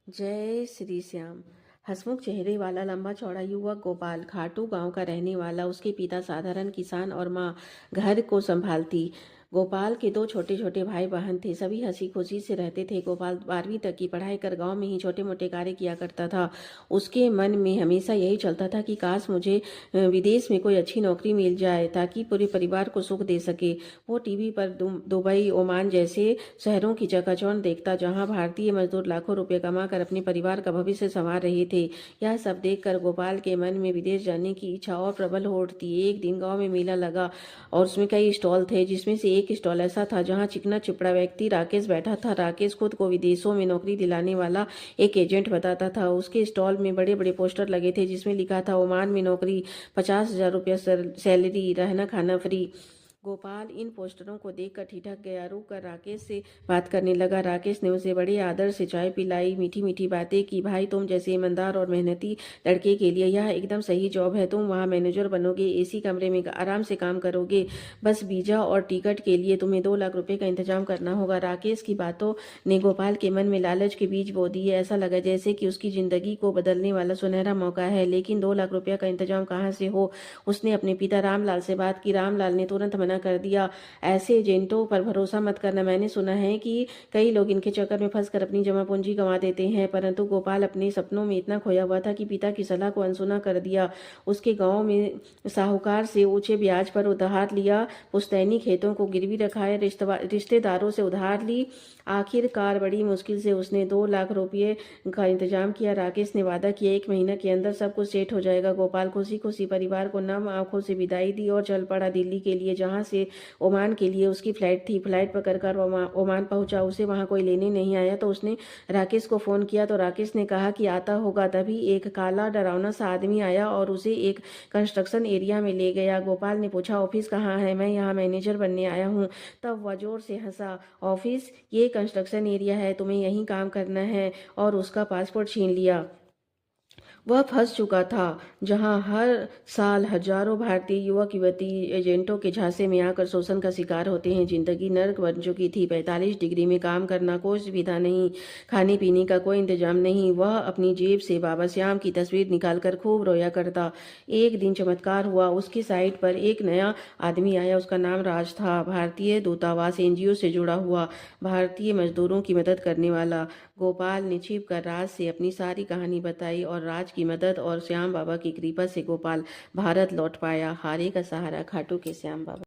जय श्री श्याम। हंसमुख चेहरे वाला लंबा चौड़ा युवक गोपाल खाटू गांव का रहने वाला। उसके पिता साधारण किसान और माँ घर को संभालती। गोपाल के दो छोटे छोटे भाई बहन थे। सभी हंसी खुशी से रहते थे। गोपाल 12वीं तक की पढ़ाई कर गांव में ही छोटे मोटे कार्य किया करता था। उसके मन में हमेशा यही चलता था कि काश मुझे विदेश में कोई अच्छी नौकरी मिल जाए ताकि पूरे परिवार को सुख दे सके। वो टीवी पर दुबई, ओमान जैसे शहरों की चकाचौंध देखता, जहां भारतीय मजदूर लाखों रुपए कमाकर अपने परिवार का भविष्य संवार रहे थे। यह सब देखकर गोपाल के मन में विदेश जाने की इच्छा और प्रबल हो उठती। एक दिन गांव में मेला लगा और उसमें कई स्टॉल थे, जिसमें से एक स्टॉल ऐसा था जहां चिकना चिपड़ा व्यक्ति राकेश बैठा था। राकेश खुद को विदेशों में नौकरी दिलाने वाला एक एजेंट बताता था। उसके स्टॉल में बड़े बड़े पोस्टर लगे थे जिसमें लिखा था, ओमान में नौकरी, 50,000 रुपया सैलरी, रहना खाना फ्री। गोपाल इन पोस्टरों को देखकर ठिठक गया। रुक कर राकेश से बात करने लगा। राकेश ने उसे बड़े आदर से चाय पिलाई, मीठी मीठी बातें की। भाई, तुम जैसे ईमानदार और मेहनती लड़के के लिए यह एकदम सही जॉब है। तुम वहाँ मैनेजर बनोगे, एसी कमरे में आराम से काम करोगे। बस वीजा और टिकट के लिए तुम्हें 2 लाख रुपए का इंतजाम करना होगा। राकेश की बातों ने गोपाल के मन में लालच के बीज बो दिए। ऐसा लगा जैसे कि उसकी जिंदगी को बदलने वाला सुनहरा मौका है। लेकिन 2 लाख रुपया का इंतजाम कहाँ से हो? उसने अपने पिता रामलाल से बात की। रामलाल ने तुरंत मना कर दिया। ऐसे एजेंटों पर भरोसा मत करना। मैंने सुना है कि कई लोग इनके चक्कर में फंसकर अपनी जमा पूंजी गंवा देते हैं। परंतु गोपाल अपने सपनों में इतना खोया हुआ था कि पिता की सलाह को अनसुना कर दिया। उसके गांव में साहूकार से ऊंचे ब्याज पर उधार लिया, पुश्तैनी खेतों को गिरवी रखा है, रिश्तेदारों से उधार ली। आखिरकार बड़ी मुश्किल से उसने 2 लाख रुपये का इंतजाम किया। राकेश ने वादा किया 1 महीना के अंदर सब कुछ सेट हो जाएगा। गोपाल खुशी खुशी परिवार को नम आंखों से विदाई दी और चल पड़ा दिल्ली के लिए, जहां से ओमान के लिए उसकी फ्लाइट थी। फ्लाइट पकड़कर ओमान पहुंचा। उसे वहां कोई लेने नहीं आया तो उसने राकेश को फोन किया तो राकेश ने कहा कि आता होगा। तभी एक काला डरावना सा आदमी आया और उसे एक कंस्ट्रक्शन एरिया में ले गया। गोपाल ने पूछा, ऑफिस कहाँ है? मैं यहाँ मैनेजर बनने आया हूँ। तब वह जोर से हंसा। ऑफिस? ये कंस्ट्रक्शन एरिया है, तुम्हें यहीं काम करना है। और उसका पासपोर्ट छीन लिया। वह फंस चुका था, जहां हर साल हजारों भारतीय युवक युवती एजेंटों के झांसे में आकर शोषण का शिकार होते हैं। जिंदगी नर्क बन चुकी थी। 45 डिग्री में काम करना, कोई सुविधा नहीं, खाने पीने का कोई इंतजाम नहीं। वह अपनी जेब से बाबा श्याम की तस्वीर निकालकर खूब रोया करता। एक दिन चमत्कार हुआ। उसकी साइट पर एक नया आदमी आया। उसका नाम राज था। भारतीय दूतावास एनजीओ से जुड़ा हुआ, भारतीय मजदूरों की मदद करने वाला। गोपाल ने छिप कर राज से अपनी सारी कहानी बताई और राज की मदद और श्याम बाबा की कृपा से गोपाल भारत लौट पाया। हारे का सहारा खाटू के श्याम बाबा।